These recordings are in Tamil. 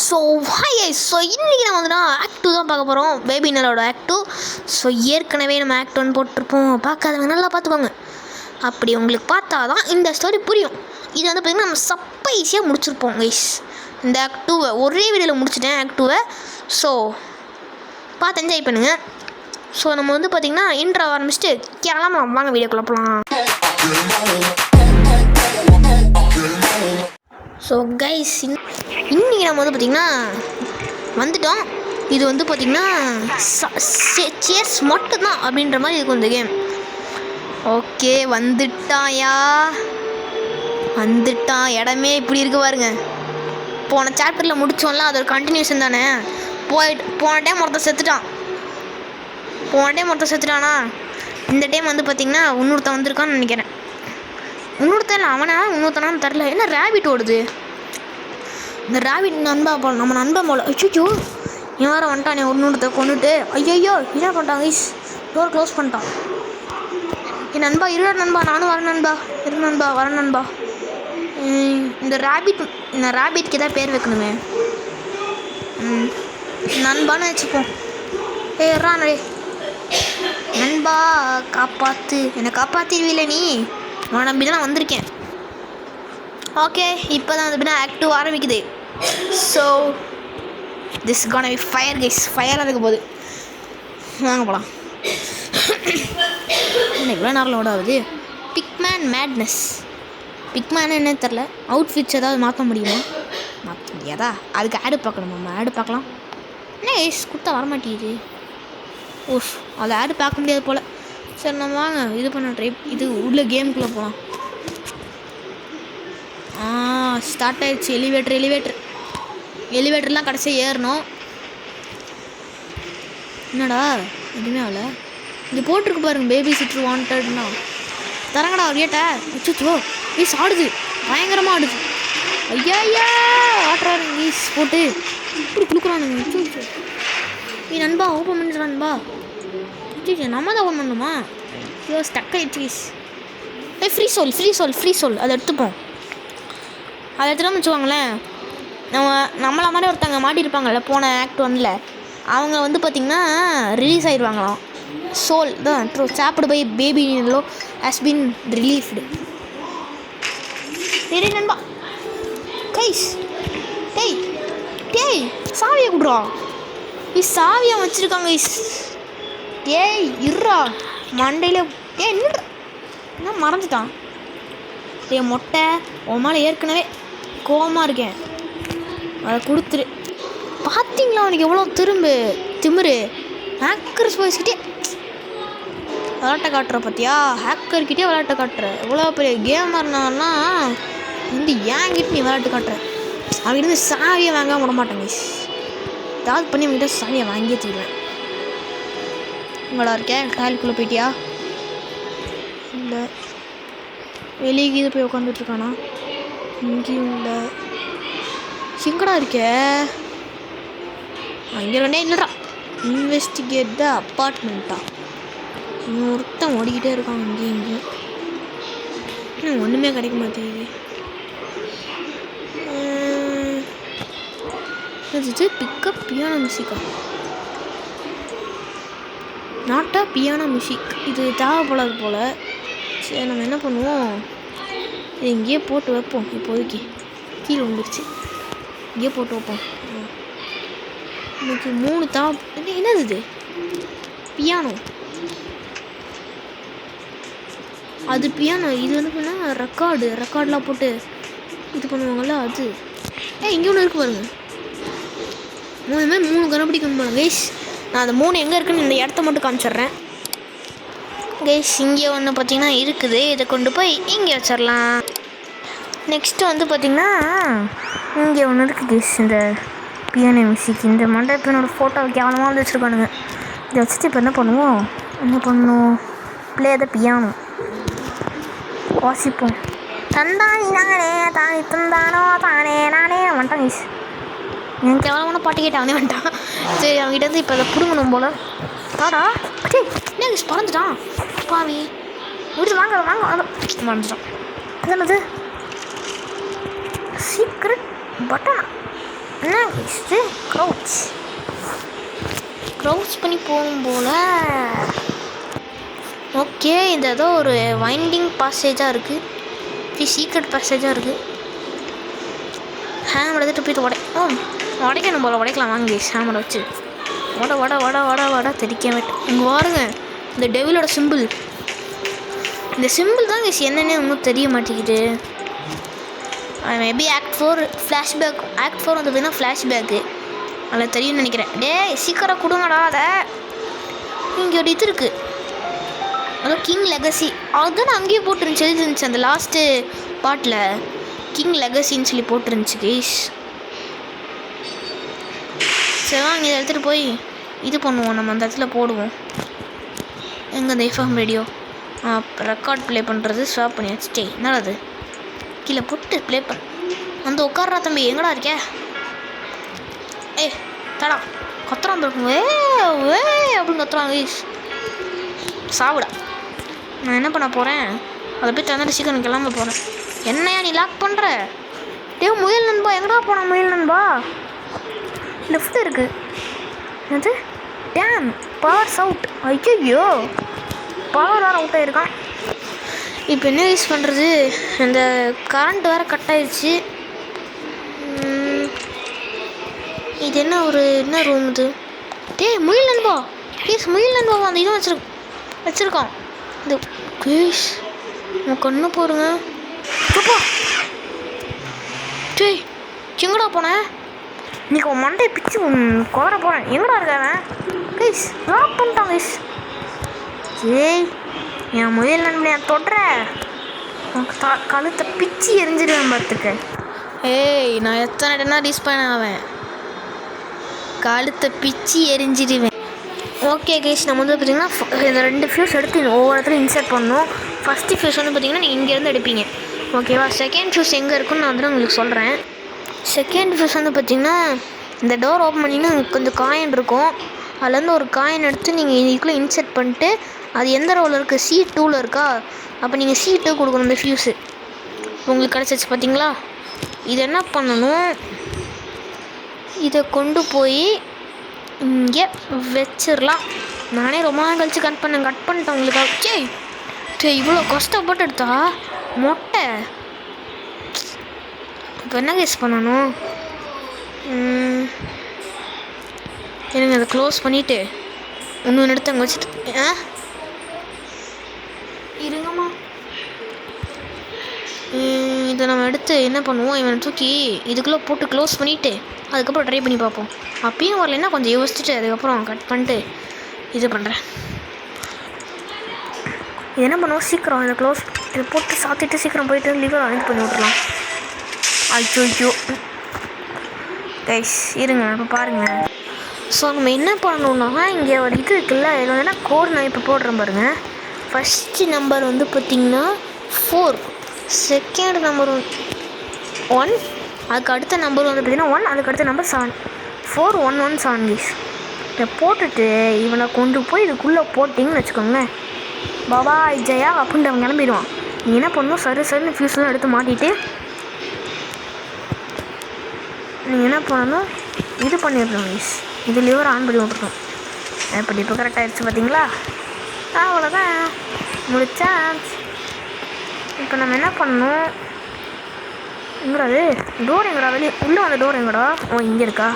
ஸோ இன்றைக்கி நம்ம வந்துன்னா ஆக்ட் 2 தான் பார்க்க போகிறோம். Baby நலோட act 2. ஸோ ஏற்கனவே நம்ம ஆக்ட் 1 போட்டிருப்போம். பார்க்காதவங்க நல்லா பார்த்துக்கோங்க. அப்படி உங்களுக்கு பார்த்தா தான் இந்த ஸ்டோரி புரியும். இது வந்து பார்த்திங்கன்னா நம்ம சர்ப்ரைஸாக முடிச்சிருப்போம் கைஸ். இந்த ஆக்ட் 2 ஒரே வீடியோவில் முடிச்சிட்டேன் ஆக்ட் 2. ஸோ பார்த்து என்ஜாய் பண்ணுங்கள். ஸோ நம்ம வந்து பார்த்திங்கன்னா இன்ட்ரோ ஆரம்பிச்சுட்டு கிளம்பலாம். வாங்க வீடியோக்குள்ள போகலாம். ஸோ கைஸ் இன்றைக்கி நம்ம வந்து பார்த்திங்கன்னா வந்துட்டோம். இது வந்து பார்த்திங்கன்னா சேர்ஸ் மட்டும்தான் அப்படின்ற மாதிரி இருக்கும் இந்த கேம். ஓகே வந்துட்டான். இடமே இப்படி இருக்கு பாருங்க. போன சாப்டரில் முடித்தோம்ல, அது ஒரு கண்டினியூஷன் தானே. போன டைம் ஒருத்தன் செத்துட்டானா. இந்த டைம் வந்து பார்த்திங்கன்னா இன்னொருத்தன் வந்திருக்கான்னு நினைக்கிறேன். இன்னொருத்தன் இல்லை, இன்னொருத்தனான்னு தெரில. என்ன ரேபிட் ஓடுது? இந்த ரேபிட் நம்ம நண்பன் போல. அச்சோ இவன் வேறு வந்துட்டானே இன்னொருத்த கொண்டுட்டு. ஐயோ என்ன பண்ணிட்டான் கைஸ், டோர் க்ளோஸ் பண்ணிட்டான். என் நண்பா இருடா நண்பா, நானும் வரேன் நண்பா. இந்த ரேபிட்க்கு தான் பேர் வைக்கணுமே. நண்பான்னு வச்சுப்போம். ரானே நண்பா காப்பாற்று, என்னை காப்பாற்றிடுவில்ல நீ. நான் நம்பி தான் வந்திருக்கேன். ஓகே இப்போ தான் வந்து ஆக்ட் 2 ஆரம்பிக்குது. ஸோ திஸ் கான பி ஃபயர் கைஸ். ஃபயராக இருக்க போகுது. வாங்க போகலாம். இவ்வளோ நேரம் லோட் ஆகுது. பிக்மேன் மேட்னஸ். பிக்மேன் என்னன்னு தெரில. அவுட்ஃபிட்ஸ் ஏதாவது மாற்ற முடியுமா? மாற்ற முடியாதா? அதுக்கு ஆடு பார்க்கணும். நம்ம ஆடு பார்க்கலாம். என்ன கைஸ் கொடுத்தா வரமாட்டேங்குது. ஓஸ் அது ஆடு பார்க்க முடியாது போல். சரி நம்ம வாங்க இது பண்ண இது உள்ள கேமுக்குள்ளே போகலாம். ஸ்டார்ட் ஆகிடுச்சு. எலிவேட்டர்லாம் கடைசியாக ஏறணும். என்னடா எதுவுமே ஆகல. இது போட்டிருக்கு பாருங்க, பேபி சிட்டர் வாண்டட்னா. தரங்கடா ஒரு கேட்ட. அச்சோ வீஸ் ஆடுது, பயங்கரமாக ஆடுது. ஐயா ஆட்டுறாரு வீஸ் போட்டு இப்படி கொடுக்குறானுங்க. அச்சோ நீ நண்பா ஓப்பன் பண்ணுற நண்பா. அச்சோ நம்ம தான் ஓப்பன் பண்ணுமா? ஐயோ ஸ்டக் ஆகிடுச்சு வீஸ். ஃப்ரீ சோல் அதை எடுத்துப்போம். அதை எடுத்துகிட்டு வச்சுக்கோங்களேன். நம்மளை மாதிரி ஒருத்தங்க மாட்டியிருப்பாங்கள்ல போன ஆக்ட் 1ல். அவங்க வந்து பார்த்திங்கன்னா ரிலீஸ் ஆகிடுவாங்களாம். சோல் தான் ட்ரூ. சாப்பிடு போய் பேபி லோ ஹாஸ் பீன் ரிலீஃப்டு. சரி நண்பா கைஸ். டேய் சாவியை கொடுறா. சாவியை வச்சுருக்காங்க கைஸ். இருறா மண்டையில். என்ன மறந்துட்டான். மொட்டை உன் மேலே ஏற்கனவே கோவமாக இருக்கேன், அதை கொடுத்துரு. பார்த்தீங்களா அவனுக்கு எவ்வளோ திமிரு. ஹேக்கர் ஸ்பைஸ்கிட்டே விளாட்ட காட்டுற பார்த்தியா? ஹேக்கர்கிட்டே விளாட்ட காட்டுற. எவ்வளோ பெரிய கேமாக இருந்தாங்கன்னா வந்து ஏங்கிட்டு நீ விளாட்டு காட்டுற. அவங்கிட்ட சாவியை வாங்க விட மாட்டேங்க. ஏதாவது பண்ணி அவங்ககிட்ட சாவியை வாங்கியே தருவேன். உங்களா இருக்கேன். டாய்லெட்டுக்குள்ளே போயிட்டியா? இல்லை வெளியே கீது போய் உட்காந்துட்ருக்கானா? இங்கேயும் இல்லை. எங்கடா இருக்க? இங்கே ரெண்டே இல்லைடா. இன்வெஸ்டிகேட் த அப்பார்ட்மெண்ட்டா? ஒருத்தன் ஓடிக்கிட்டே இருக்கான் இங்கேயும். ஒன்றுமே கிடைக்க மாட்டேங்குது. பிக்கப் பியானோ மியூசிக்கா? Not a piano music. இது தேவைப்படாது போல். சரி நம்ம என்ன பண்ணுவோம், இது இங்கேயே போட்டு வைப்போம். இப்போதைக்கு கீழே வந்துடுச்சு. இங்கேயே போட்டு வைப்போம். எனக்கு 3 என்னது இது? பியானோ. அது பியானோ. இது வந்து பண்ணால் ரெக்கார்டெலாம் போட்டு இது பண்ணுவாங்கள்ல அது. இங்கே ஒன்று இருக்குது பாருங்க. 3 கண்டுபிடிக்கணும் பாருங்க கைஸ். நான் அந்த 3 எங்கே இருக்குன்னு இந்த இடத்த மட்டும் காமிச்சிட்றேன் கைஸ். இங்கே ஒன்று பார்த்திங்கன்னா இருக்குது. இதை கொண்டு போய் இங்கே வச்சிடலாம். நெக்ஸ்ட்டு வந்து பார்த்திங்கன்னா இங்கே ஒன்று இருக்குது கைஸ். இந்த பியானோ மியூசிக். இந்த மண்டபத்தினோட ஃபோட்டோ கேவலமாக வந்து வச்சுருக்கானுங்க. இதை வச்சுட்டு இப்போ என்ன பண்ணணும்? Play the piano. வாசிப்போம். தந்தானே தானே தந்தானோ தானே நானே வந்துட்டான் கைஸ். என் கேவலமான பாட்டு கேட்டு அவனே வந்துட்டான். சரி அவங்ககிட்ட வந்து இப்போ அதை பிடுங்கணும் போல். தாடா என்ன கைஸ் பறந்துட்டான் பாவி. வீட்டு வாங்க மறந்துட்டான். என்னது சீக்ரெட் பட்டனா? என்ன இது க்ரௌச் பண்ணி போகும் போல். ஓகே, இந்த ஏதோ ஒரு வைண்டிங் பாசேஜாக இருக்குது, சீக்ரெட் பாசேஜாக இருக்குது. ஹேமர் எடுத்துகிட்டு போயிட்டு உடைக்கணும் போல். உடைக்கலாம் வாங்கி ஹேமரை வச்சு வட தெரிக்க மாட்டேன். இங்கே பாருங்க, இந்த டெவிலோட சிம்பிள். இந்த சிம்பிள் தான் என்னென்னே ஒன்றும் தெரிய மாட்டேங்குது. Maybe act 4 flashback. ஆக்ட் 4 வந்து பார்த்தீங்கன்னா ஃப்ளாஷ்பேக்கு அதில் தெரியும்னு நினைக்கிறேன். சீக்கிரம் கொடுங்கடா. அதை இங்கே ஒரு இது இருக்குது, அதோ கிங் லெகசி. அதுதான் அங்கேயே போட்டுருந்துச்சு அந்த லாஸ்ட்டு பார்ட்டில். கிங் லெகசின்னு சொல்லி போட்டுருந்துச்சு கைஸ். சரி வாங்க, இதை எடுத்துகிட்டு போய் இது பண்ணுவோம், நம்ம அந்த இடத்துல போடுவோம். எங்கே அந்த எஃப்எம் ரேடியோ ரெக்கார்ட் ப்ளே பண்ணுறது ஸ்வாப் பண்ணி வச்சுட்டே. என்னடா அது கீழே போட்டு ப்ளே பண்ண வந்து உட்கார்றா தம்பி. எங்கடா இருக்க? தடா கத்துறான் இருக்கும். அப்படின்னு கத்துறான் கைஸ். சாப்பிடா. நான் என்ன பண்ண போகிறேன், அதை போய் தந்துட்டு சீக்கிரம் கிளம்ப போகிறேன். என்னையா நீ லாக் பண்ணுற? முயல் நண்பா எங்கடா போனா? முயல் நண்பா லெஃப்ட் இருக்குது. என்னது டேம் பவர்ஸ் அவுட். ஐயோ பவர் வேறு அவுட் ஆகிருக்கான். இப்போ என்ன யூஸ் பண்ணுறது? இந்த கரண்ட் வேறு கட் ஆயிடுச்சு. இது என்ன ரூம் இது? முயல் நண்பா முயல் நண்பா அந்த இதுவும் வச்சுருக்கான். இந்த கேஸ் உன் கண்ணு போடுங்க. எங்கடா போனேன்? இன்னைக்கு உன் மண்டையை பிச்சு குதற போகிறேன். எங்கடா இருக்காவன்? கைஸ் லாக் பண்ணிட்டான் கைஸ். என் முயல் நண்பனை தொடுற கழுத்தை பிச்சு எரிஞ்சிடுவேன் பார்த்துக்க. நான் எத்தனை இடம்னா டிஸ்பேன் ஆவேன், கழுத்தை பிச்சு எரிஞ்சிடுவேன். ஓகே கைஸ், நம்ம வந்து பார்த்திங்கன்னா இந்த 2 ஃபியூஸ் எடுத்து ஒவ்வொரு இடத்துல இன்சர்ட் பண்ணணும். ஃபஸ்ட்டு ஃபியூஸ் வந்து பார்த்திங்கன்னா நீங்கள் இங்கேருந்து எடுப்பீங்க, ஓகேவா? செகண்ட் ஃபியூஸ் எங்கே இருக்குன்னு நான் வந்து உங்களுக்கு சொல்கிறேன். செகண்ட் ஃபியூஸ் வந்து பார்த்திங்கன்னா இந்த டோர் ஓப்பன் பண்ணிங்கன்னா கொஞ்சம் காயின் இருக்கும். அதுலேருந்து ஒரு காயின் எடுத்து நீங்கள் இதுக்குள்ளே இன்சர்ட் பண்ணிட்டு, அது எந்த ரோவில் இருக்குது? C2ல் இருக்கா? அப்போ நீங்கள் C2 கொடுக்கணும். இந்த ஃபியூஸு உங்களுக்கு கிடச்சிச்சு பார்த்தீங்களா? இது என்ன பண்ணணும், இதை கொண்டு போய் இங்கே வச்சிடலாம். நானே ரொம்ப நாள் கழிச்சு கட் பண்ணிட்டேன் உங்களுக்கு. இவ்வளோ கஷ்டப்பட்டு எடுத்தா மொட்டை. இப்போ என்ன கேஸ் பண்ணணும்? எனக்கு அதை க்ளோஸ் பண்ணிவிட்டு இன்னொன்று எடுத்து அங்கே வச்சுட்டு இருங்கம்மா. இதை நம்ம எடுத்து என்ன பண்ணுவோம், இவனை தூக்கி இதுக்குள்ளே போட்டு க்ளோஸ் பண்ணிவிட்டு அதுக்கப்புறம் ட்ரை பண்ணி பார்ப்போம். அப்பயும் வரலைன்னா கொஞ்சம் யோசிச்சுட்டு அதுக்கப்புறம் கட் பண்ணிட்டு இது பண்ணுறேன். இது என்ன பண்ணுவோம், சீக்கிரம் இதை க்ளோஸ் இதை போட்டு சாத்திட்டு சீக்கிரம் போயிட்டு லிவர் இது பண்ணி விட்றலாம். ஐயோ கைஸ் இருங்க, இப்போ பாருங்கள். ஸோ நம்ம என்ன பண்ணணுன்னா, இங்கே ஒரு இது இருக்குல்ல, இது வந்து கோட் நான் இப்போ போடுறேன் பாருங்கள். ஃபஸ்ட்டு நம்பர் வந்து பார்த்திங்கன்னா 4, செகண்ட் நம்பர் 1, அதுக்கு அடுத்த நம்பர் வந்து பார்த்திங்கன்னா 1, அதுக்கு அடுத்த நம்பர் 7, 4117 கைஸ். இதை போட்டுட்டு இவனை கொண்டு போய் இதுக்குள்ளே போட்டிங்கன்னு வச்சுக்கோங்களேன், பாபா ஜெயா அப்படின்ட்டு அவன் கிளம்பிடுவான். நீ என்ன பண்ணணும், சரின்னு ஃபியூஸ்லாம் எடுத்து மாட்டிட்டு நீங்கள் என்ன பண்ணணும், இது பண்ணிடணும் கைஸ். இது லிவர் ஆன் பண்ணி விட்டுருக்கோம். இப்போ கரெக்ட் ஆகிடுச்சு பார்த்தீங்களா? அவ்வளோதான் முடிச்சா. இப்போ நம்ம என்ன பண்ணணும், எங்கடாது டோர் எங்கடா? வெளியே உள்ளே வந்த டோர் எங்கடா? இங்கே இருக்கா?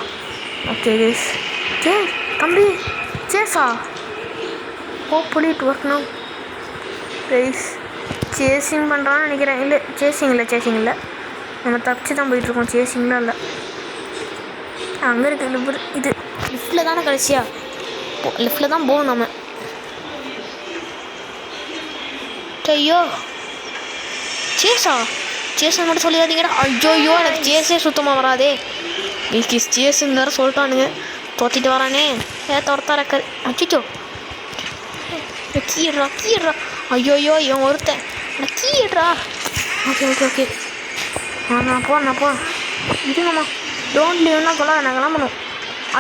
Okay guys. தம்பி சேஸா hopefully it work now guys. Chasing பண்ணுறான்னு நினைக்கிறேன். இல்லை சேசிங் இல்லை, நம்ம தப்பிச்சு தான் போயிட்டுருக்கோம், சேசிங்லாம் இல்லை. அங்கே இருக்குது இது லிஃப்ட்டில் தானே கடைசியா? லிஃப்ட்டில் தான் போகணும் நம்ம. ஐயோ சேஸை மட்டும் சொல்லிடாதீங்கடா. ஐயோ எனக்கு சேஸே சுத்தமாக வராதே. சேஸுன்னு வேறு சொல்லிட்டானுங்க, தோற்றிட்டு வரானே. துரத்தா ரக்கர். அச்சிச்சோ கீடுறா. ஐயோ இவன் ஒருத்தன் கீடுறா. ஓகே நான் போகிறேன். இதுங்கம்மா டோன்ட் லீவ்னா சொல்லாத, நான் கிளம்பணும்.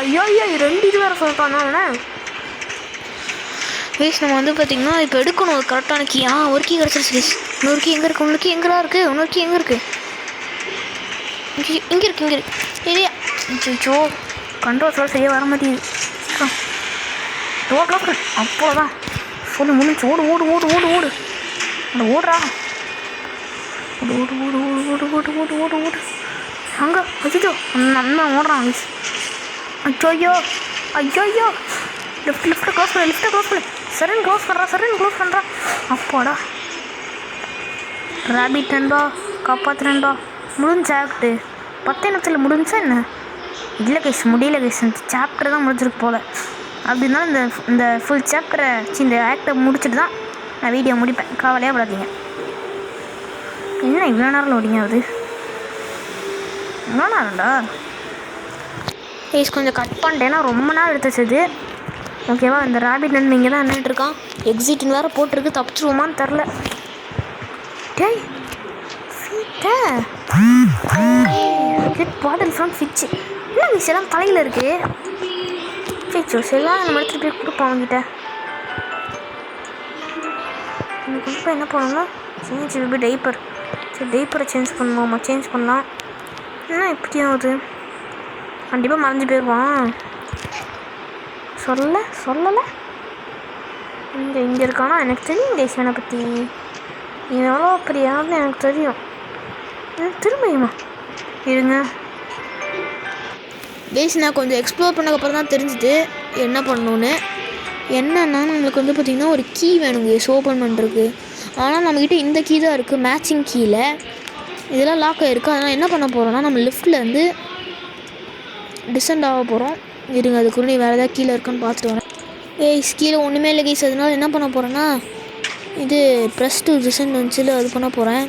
ஐயோ 2 இது வேறு சொல்லிட்டான் அவனை. கேஸ் நம்ம வந்து பார்த்திங்கன்னா இப்போ எடுக்கணும் ஒரு கரெக்டான கீ. ஒரு கீ கிடச்சிருச்சு கேஸ். இன்னொரு கீ எங்கே இருக்குது? இன்னொரு கீ எங்கே இருக்குது? இங்கே இருக்குது இல்லையா? அச்சோ கண்ட்ரோல் செய்ய வர மாட்டேங்குது. Door close. அப்போதான் சொல்லி முடிஞ்சு. ஓடு ஓடு ஓடு ஓடு ஓடு அந்த ஓடுறா. ஓடு ஓடு ஓடு ஓடு ஓடு ஓடு ஓடு ஓடு ஓடு அங்கே. அச்சோ அண்ணன் ஓடுறான் மிஸ். அச்சோயோ ஐயோ லிஃப்ட்டை க்ளோஸ் பண்ணு. சரண் க்ளோஸ் பண்ணுறா. அப்போடா ரேபிட் நண்பா காப்பாற்றுறேன்பா. முடிஞ்ச ஆக்டு 10 நிமிஷத்தில் முடிஞ்சா என்ன? இல்லை கைஸ் முடியல கைஸ். இந்த சாப்டர் தான் முடிஞ்சிருக்கு போல். அப்படின்னா இந்த ஃபுல் சாப்டரை இந்த ஆக்டை முடிச்சுட்டு தான் நான் வீடியோ முடிப்பேன். கவலையாக படாதீங்க. என்ன இவ்வளோ நேரம் லோடிங் ஆகுது? இவ்வளோ நேரம்டா கைஸ். கொஞ்சம் கட் பண்ணிட்டேன்னா ரொம்ப நேரம் எடுத்துச்சது. ஓகேவா? இந்த ரேபிட் நண்பன் இங்கே தான் நின்றுட்டு இருக்கான். எக்ஸிட்னு வேறு போட்டிருக்கு. தப்பிச்சிருவோமான்னு தெரில. டேய் சீட்டை பாட்டில் ஃப்ரம் ஃபிட்ச்சு. என்ன மிஸ் எல்லாம் தலையில் இருக்குது. சோ எல்லாம் நம்ம எடுத்துகிட்டு போய் கொடுப்போம் அவங்ககிட்ட. எனக்கு கொடுப்பா என்ன பண்ணணும்னா சேஞ்ச் டைப்பர். சரி டைப்பரை சேஞ்ச் பண்ணுவோம்மா. சேஞ்ச் பண்ணலாம். என்ன இப்படி ஆகுது? கண்டிப்பாக மறைஞ்சு போயிடுவான். சொல்லலை இங்கே இருக்கானா? எனக்கு தெரியும் தேசியனை பற்றி. இது எவ்வளோ பெரிய ஆள்னு எனக்கு தெரியும். திரும்பியுமா இருங்க பேஸ். நான் கொஞ்சம் எக்ஸ்ப்ளோர் பண்ணக்கப்புறம் தான் தெரிஞ்சுது என்ன பண்ணணுன்னு. என்னன்னா நம்மளுக்கு வந்து பார்த்திங்கன்னா ஒரு கீ வேணுங்க ஓப்பன் பண்ணுறதுக்கு. ஆனால் நம்மக்கிட்ட இந்த கீ தான் இருக்குது, மேட்சிங் கீயில். இதெல்லாம் லாக் ஆகிருக்கு. அதனால் என்ன பண்ண போகிறோன்னா நம்ம லிஃப்ட்டில் வந்து டிசெண்ட் ஆக போகிறோம். இருங்க அதுக்குள்ளே வேறு ஏதாவது கீழே இருக்குன்னு பார்த்துட்டு வரேன். கீழே ஒன்றுமே இல்லை கைஸ். அதனால் என்ன பண்ண போகிறேன்னா இது ப்ரெஸ் டு டிசெண்ட் வந்துச்சு அது பண்ண போகிறேன்.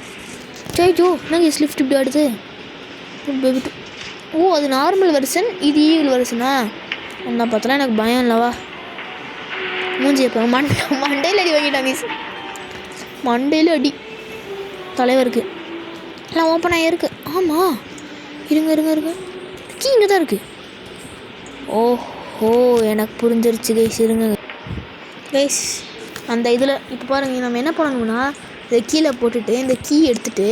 ஜோ என்ன கைஸ் லிஃப்ட் இப்படி ஆடுது? ஓ அது நார்மல் வெர்ஷன், இது ஈவில் வெர்ஷனா? என்ன பார்த்தாலும் எனக்கு பயம் இல்லவா? மூஞ்சி எப்போ மண்டையில் அடி வாங்கிட்டாங்க. மண்டையில் அடி தலைவருக்கு எல்லாம் ஓப்பன் ஆகிருக்கு. ஆமாம் இருங்க கீ இங்கே தான் இருக்குது. ஓஹோ எனக்கு புரிஞ்சிருச்சு கைஸ். இருங்க கைஸ் அந்த இதில் இப்போ பாருங்கள் நம்ம என்ன பண்ணணும்னா இதை கீழே போட்டுட்டு இந்த கீ எடுத்துகிட்டு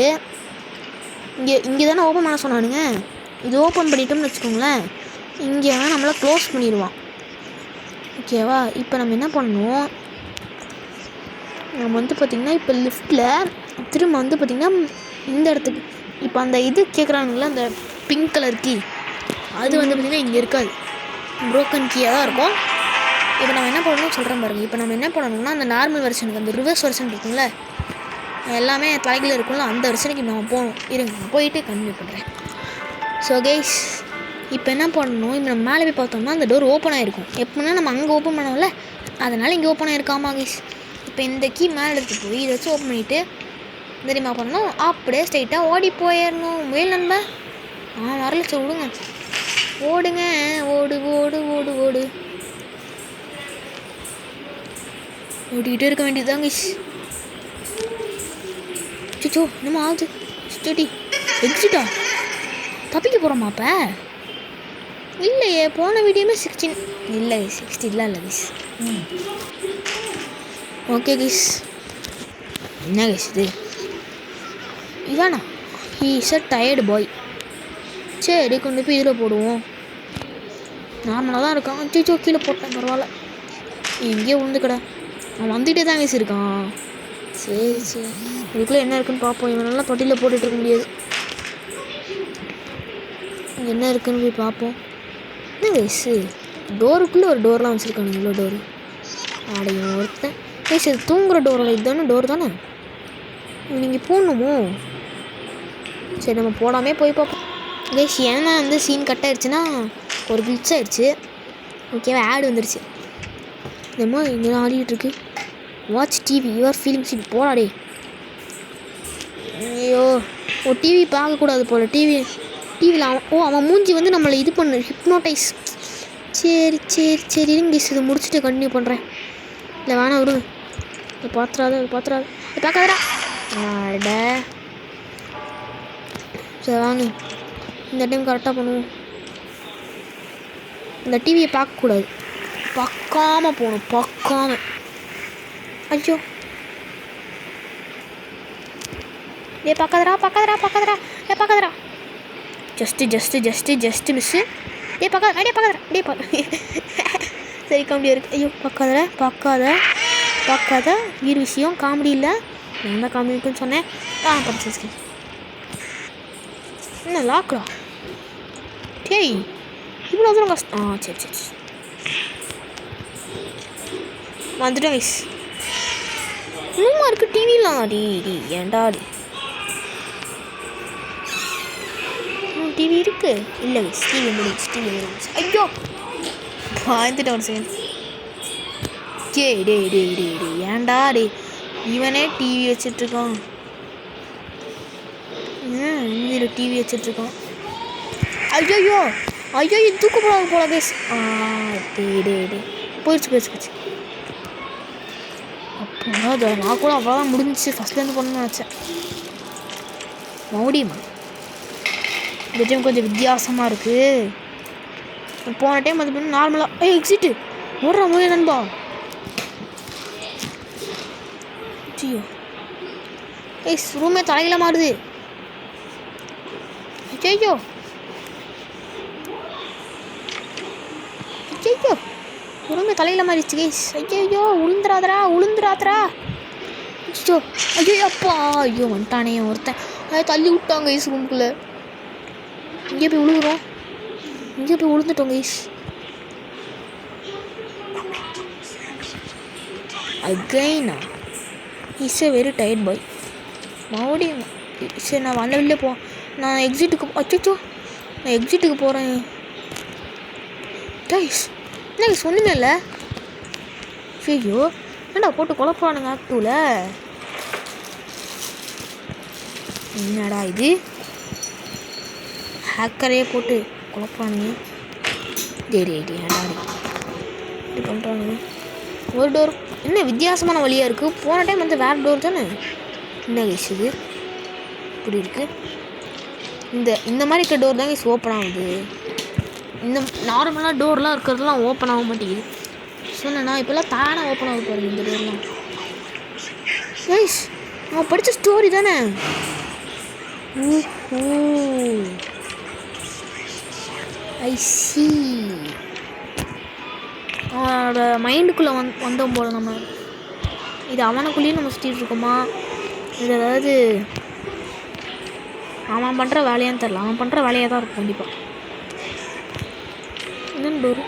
இங்கே தானே ஓப்பன் பண்ண சொன்னானுங்க. இது ஓப்பன் பண்ணிட்டோம்னு வச்சுக்கோங்களேன். இங்கே நம்மளை க்ளோஸ் பண்ணிடுவான். ஓகேவா? இப்போ நம்ம என்ன பண்ணணும், நம்ம வந்து பார்த்திங்கன்னா இப்போ லிஃப்ட்டில் திரும்ப வந்து பார்த்திங்கன்னா இந்த இடத்துக்கு இப்போ அந்த இது கேட்குறானுங்களா அந்த பிங்க் கலர் கீ, அது வந்து பார்த்திங்கன்னா இங்கே இருக்காது, ப்ரோக்கன் கீயாக தான் இருக்கும். இப்போ நம்ம என்ன பண்ணணும்னு சொல்கிறேன் பாருங்கள். இப்போ நம்ம என்ன பண்ணணும்னா அந்த நார்மல் வெர்ஷனுக்கு அந்த ரிவர்ஸ் வெர்ஷன் இருக்குங்களே எல்லாமே தலைகள் இருக்கும்ல அந்த வெர்ஷனுக்கு நம்ம போகணும். இருங்க நான் போயிட்டு கண்டினியூ பண்ணுறேன். ஸோ கைஸ் இப்போ என்ன பண்ணணும், இப்போ நம்ம மேலே போய் பார்த்தோம்னா அந்த டோர் ஓப்பன் ஆகிருக்கும். எப்படின்னா நம்ம அங்கே ஓப்பன் பண்ணோம்ல அதனால் இங்கே ஓப்பன் ஆகிருக்காமா கைஸ். இப்போ இந்த கீ மேலே எடுத்து போய் இதை வச்சு ஓப்பன் பண்ணிவிட்டு தெரியுமா பண்ணணும், அப்படியே ஸ்ட்ரைட்டாக ஓடி போயிடணும். முயல் நண்பன் வரல சரி விடுங்க, ஓடுங்க, ஓடு ஓடு ஓடு ஓடு ஓடிக்கிட்டே இருக்க வேண்டியதுதான் கைஸ். சிச்சோ என்னமா ஆகுது? ஸ்டடி எக்ஸிட்டா தப்பிக்க போகிறோமா? அப்போ இல்லையே போன வீடியோமே 16 இல்லை 60 இல்லை கைஸ். ஓகே கைஸ் என்ன கைஸ் இது இதானா? ஹீ இஸ் அ டயர்டு பாய். சரி கொண்டு போய் இதில் போடுவோம். நார்மலாக தான் இருக்கான். சிச்சோ கீழே போட்டேன் பரவாயில்ல. எங்கேயோ விழுந்துக்கடா. அவன் வந்துகிட்டே தான் கைஸ் இருக்கான். சரி சரி இதுக்குள்ளே என்ன இருக்குன்னு பார்ப்போம். இவனெல்லாம் தொட்டியில் போட்டுட்டு இருக்க முடியாது. என்ன இருக்குன்னு போய் பார்ப்போம். என்ன கைஸு டோருக்குள்ளே ஒரு டோர்லாம் வச்சுருக்காங்க. இவ்வளோ டோரு அடையும் ஒருத்தன் கைஸ். இது தூங்குகிற டோரோட இதுதானே டோர் தானே நீங்கள் போடணுமோ? சரி நம்ம போடாமே போய் பார்ப்போம் கைஸ். ஏன்னா வந்து சீன் கட் ஆகிடுச்சுன்னா ஒரு கிளிச் ஆகிடுச்சு. ஓகேவா ஆட் வந்துடுச்சு. என்னமோ இங்கே தான் ஆடிட்டுருக்கு. வாட்ச் டிவி யுவர் ஃபீலிங்ஸ் இது போடாடே. ஐயோ ஓ டிவி பார்க்கக்கூடாது போல். டிவியில் அவன் மூஞ்சி வந்து நம்மளை இது பண்ணு ஹிப்னோட்டைஸ். சரி சரி சரி இருங்க இதை முடிச்சுட்டு கண்டினியூ பண்ணுறேன். இல்லை வேணாம் விடுங்க. இதை பார்க்காதடா அட. சரி வாங்க இந்த டைம் கரெக்டாக பண்ணுவோம். இந்த டிவியை பார்க்கக்கூடாது, பார்க்காம போகணும், பார்க்காம. ஐயோ பார்க்காதடா ஜஸ்ட்டு மிஸ்ஸு. டே சரி காமெடியாக இருக்குது. ஐயோ பார்க்காத வீடு விஷயம் காமெடி இல்லை. நான் தான் காமெடி இருக்குன்னு சொன்னேன். படிச்சு என்ன லாக்டா டேய் இவ்வளோ தூரம் கஷ்டம். சரி வந்துட்டேன் கைஸ். இன்னுமா இருக்குது டிவிலாம். டி ஏன்டா டிவி இருக்கு இல்லை கைஸ். டிவி முடிச்சு ஐயோ வாழ்ந்துட்டேன் ஒரு செகண்ட். டே ஏன்டா இவனே டிவி வச்சிட்ருக்கான். இதில் டிவி வச்சிட்ருக்கான். ஐயோ தூக்கப்படாது போல கைஸ். டே போயிடுச்சு. அப்போ நான் கூட அவ்வளோதான் முடிஞ்சிச்சு. ஃபஸ்ட்லேருந்து பண்ணணும்னு நினச்சேன். மறுபடியுமா இந்த டைம் கொஞ்சம் வித்தியாசமாக இருக்குது. போன டைம் அது பண்ணி நார்மலாக எக்ஸிட்டு ஓடுற போதே நண்பா. ஐயோ ரூமே தலையில மாறுது. ஐயோ ரூமே தலையில மாறிடுச்சு கைஸ். ஐயோ உளுந்துராதரா. ஐயோ அப்பா வந்துட்டானே ஒருத்தன். தள்ளி விட்டாங்க கைஸ் ரூமுக்குள்ளே. இங்கே போய் விழுந்துட்டோம் கைஸ். அகைனா is a very tired boy. மறுபடியும் சரி நான் வந்த வெளியே நான் எக்ஸிட்டுக்கு போகிறேன் கைஸ். என்ன கைஸ் ஒன்றுமே இல்லை. ஐயோ ஏன்டா போட்டு குழப்பானுங்க ஆக்டிவில். என்னடா இது ஹேக்கரே போட்டு குழப்பானுங்க. ஏன்டா இப்படி பண்ணுறானுங்க. ஒரு டோர் என்ன வித்தியாசமான வழியாக இருக்குது. போன டைம் வந்து வேறு டோர் தானே. என்ன கைஸ் இது இப்படி இருக்குது. இந்த மாதிரி இருக்க டோர் தான் கைஸ் ஓப்பன் ஆகுது. இந்த நார்மலாக டோர்லாம் இருக்கிறதுலாம் ஓப்பன் ஆக மாட்டேங்குது. சொன்னேன்னா இப்போல்லாம் தானாக ஓப்பன் ஆக பாருங்க இந்த டோர்லாம். கைஸ் நான் படித்த ஸ்டோரி தானே. ஐ சி அவனோட மைண்டுக்குள்ளே வந்தோம் போல். நம்ம இது அவனுக்குள்ளேயும் நம்ம சுற்றிட்டு இருக்கோமா, இது அதாவது அவன் பண்ணுற வேலையான்னு தெரில. அவன் பண்ணுற வேலையாக தான் இருக்கும் கண்டிப்பாக. என்னென்ன டோரு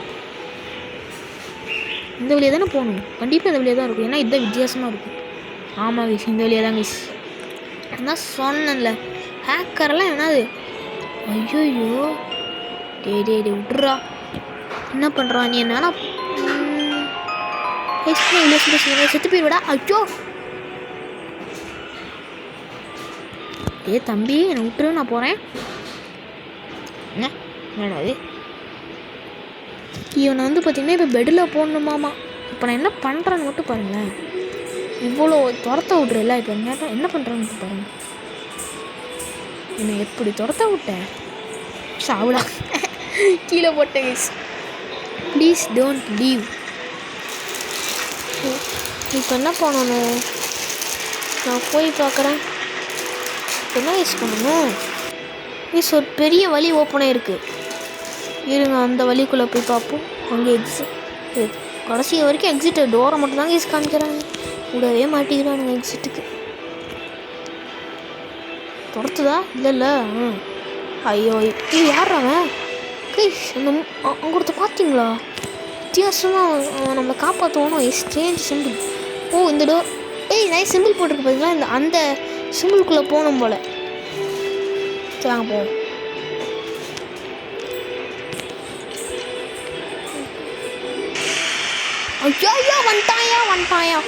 இந்த வழியாக தானே போகணும். கண்டிப்பாக இந்த வழியாக தான் இருக்கும். ஏன்னா இதுதான் வித்தியாசமாக இருக்கும். ஆமாம் கைஸ் இந்த வழியாக தான் கைஸ். நான் சொன்னேன்ல ஹேக்கரெல்லாம் என்னது. ஐயோ டே விட்டுறா. என்ன பண்ணுறான் நீ? என்னன்னா செத்து போயிடுவிடா. ஐயோ தம்பி என்னை விட்டுரு நான் போகிறேன். என்னது இவனை வந்து பார்த்திங்கன்னா இப்போ பெட்டில் போடணுமாமா. இப்போ நான் என்ன பண்ணுறேன்னு மட்டும் பாருங்களேன். இவ்வளோ துரத்த விட்றல. இப்போ என்ன பண்ணுறான்னு மட்டும் பாருங்கள். என்னை எப்படி துரத்த விட்டேன். சாவிடா கீழே போட்டேன் கைஸ். Please don't leave. இப்போ என்ன பண்ணணும்? நான் போய் பார்க்குறேன். என்ன யூஸ் பண்ணணும்? யூஸ் ஒரு பெரிய வழி ஓப்பனாக இருக்குது. இருங்க அந்த வழிக்குள்ளே போய் பார்ப்போம். அங்கே எக்ஸிட் கடைசி வரைக்கும் எக்ஸிட் டோரை மட்டும் தாங்க யூஸ் காமிக்கிறாங்க. விடவே மாட்டேங்கிறானுங்க எக்ஸிட்டுக்கு. துரத்துதா இல்லை. ஐயோ இது யார் அவன்? கைஸ் அந்த அங்கே ஒருத்த பார்த்தீங்களா? வித்தியாசமாக நம்மளை காப்பாற்றுவோம். Exchange simple. இந்த டோர் நிறைய சிம்பிள் போட்டிருக்கு பார்த்தீங்களா. அந்த சிம்பிளுக்குள்ளே போகணும் போல். சரி வாங்க போவோம். ஐயோ வந்துட்டாயா.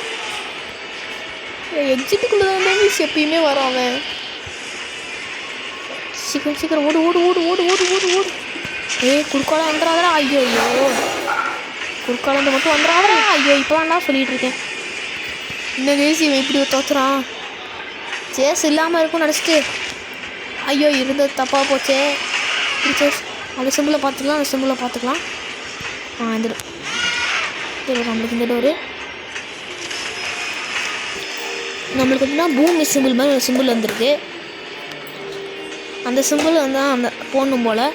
எக்ஸிட்டுக்குள்ளே தான் எப்பயுமே வரும் அவன். சீக்கிரம் ஓடு. குறுக்கால வந்துடாதரா. ஐயோ குறுக்கால வந்து மட்டும் வந்துடாதரா. ஐயோ இப்போ தான் சொல்லிகிட்டு இருக்கேன். இந்த கேசி இவன் இப்படி தோத்துறான். சேஸ் இல்லாமல் இருக்கும்னு நினச்சிட்டு ஐயோ இருந்தது தப்பாக போச்சே. சேஸ் அந்த சிம்பிளை பார்த்துக்கலாம். நம்மளுக்கு இந்த டோரு நம்மளுக்கு எப்படின்னா பூமி சிம்பிள் மாதிரி ஒரு சிம்பிள் வந்துருக்கு. அந்த சிம்பிள் வந்து அந்த போடணும் போல்.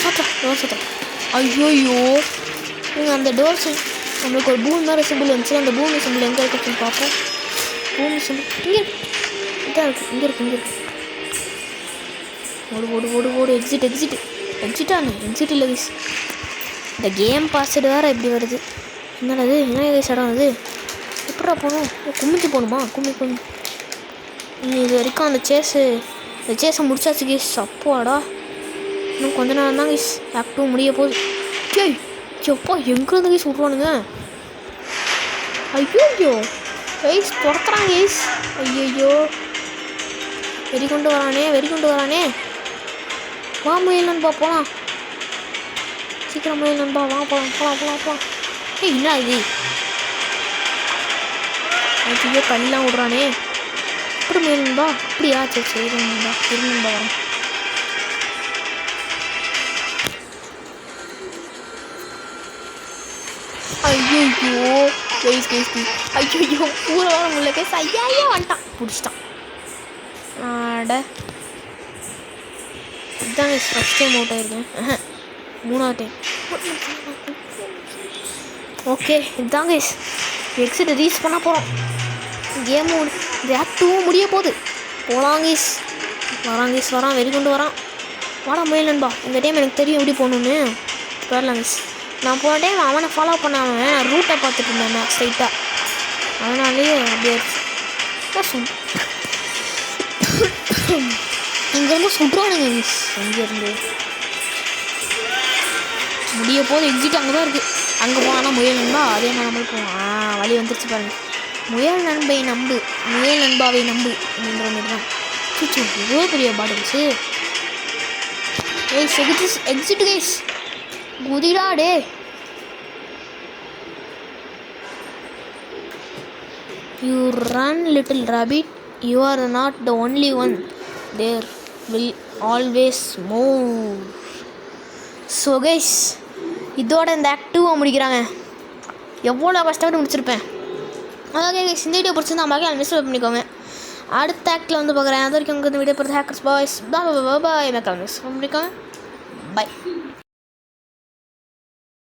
சத்தம் ஐயோயோ நீங்கள் அந்த டோர் நம்மளுக்கு ஒரு பூமி மாதிரி சிம்பிள் வந்துச்சு. அந்த பூமி சிம்பிள் எங்கே இருக்குன்னு பார்ப்போம். பூமி சிம்பிள் இங்கே இதாக இருக்குது. இங்கே இருக்குது. ஓடு ஓடு ஓடு ஓடு. எக்ஸிட்டா இல்லை கைஸ். இந்த கேம் பாஸ்வேர்டு வேறு எப்படி வருது? என்னது என்ன கைஸ் இடம் அது? எப்படா போகணும்? குமிஞ்சு போகணுமா? கும்மி இது வரைக்கும் அந்த சேஸை முடிச்சாச்சு கைஸ். அப்பாடா இன்னும் கொஞ்ச நேரம் தான் கைஸ் ஆக்ட் 2 முடிய போகுது. ஏய் எப்பா எங்கேருந்து கைஸ் விட்ருவானுங்க? ஐயோ கைஸ் துரத்துறான் கைஸ். ஐயோ வெறி கொண்டு வரானே. வா முயல் நண்பா போகலாம். சீக்கிரம் முயல் நண்பா வா போகலாம். ஏய் என்ன இது? ஐயோ கல்லாம் விட்றானே. எப்படி முயல் நண்பா? அப்படியா? சரி நண்பா வரேன். ஐயோ கைஸ் ஐயோ பூரா வர முடியல கைஸ். ஐயா வந்துட்டான். பிடிச்சிட்டான். இதுதான் கைஸ் ஃபஸ்ட் டைம் அவுட் ஆகிருக்கேன். 3வது டைம். ஓகே இதுதான் கைஸ் எக்ஸிட் ரீச் பண்ண போகிறோம். கேமு இந்த ஆக்ட் 2 முடிய போகுது. போகலாம் கைஸ். வரான் வெறி கொண்டு வரான். வாடா முயல் நண்பா. இந்த டைம் எனக்கு தெரியும் எப்படி போகணுன்னு. வரலாம் கைஸ். நான் போன டைம் அவனை ஃபாலோ பண்ணாமல் நான் ரூட்டை பார்த்துட்டு இருந்தேன் மேக்ஸ் ஸ்ட்ரைட்டாக. அதனாலேயே அப்படியே இங்கேருந்து சுற்றுவானுங்க மிஸ். அங்கேருந்து முடிய போது எக்ஸிட் அங்கே தான் இருக்குது. அங்கே போனால் முயல் நண்பா அதே மாதிரி நம்மளுக்கு போவோம். வழி வந்துருச்சு பாருங்கள். முயல் நண்பாவை நம்பு அப்படின்ற மாதிரி தான். சூச்சு இவ்வளோ பெரிய பாட்டில்ஸு. எக்ஸிட் கைஸ் குதிடா டே. You run little rabbit, you are not the only one, there will always more. So guys இதோட இந்த ஆக்ட் 2 முடிக்கிறாங்க. எவ்வளோ கஷ்டப்பட்டு முடிச்சிருப்பேன். அதாவது கைஸ் இந்த வீடியோ பிடிச்சிருந்தா மகன் மிஸ் பண்ணிக்கோங்க. அடுத்த ஆக்டில் வந்து பார்க்குறேன். அது வரைக்கும் இந்த வீடியோ பொறுத்த ஹேக்கர்ஸ் பாய்ஸ் பாய். மிஸ் பண்ணிக்கோங்க. பாய்.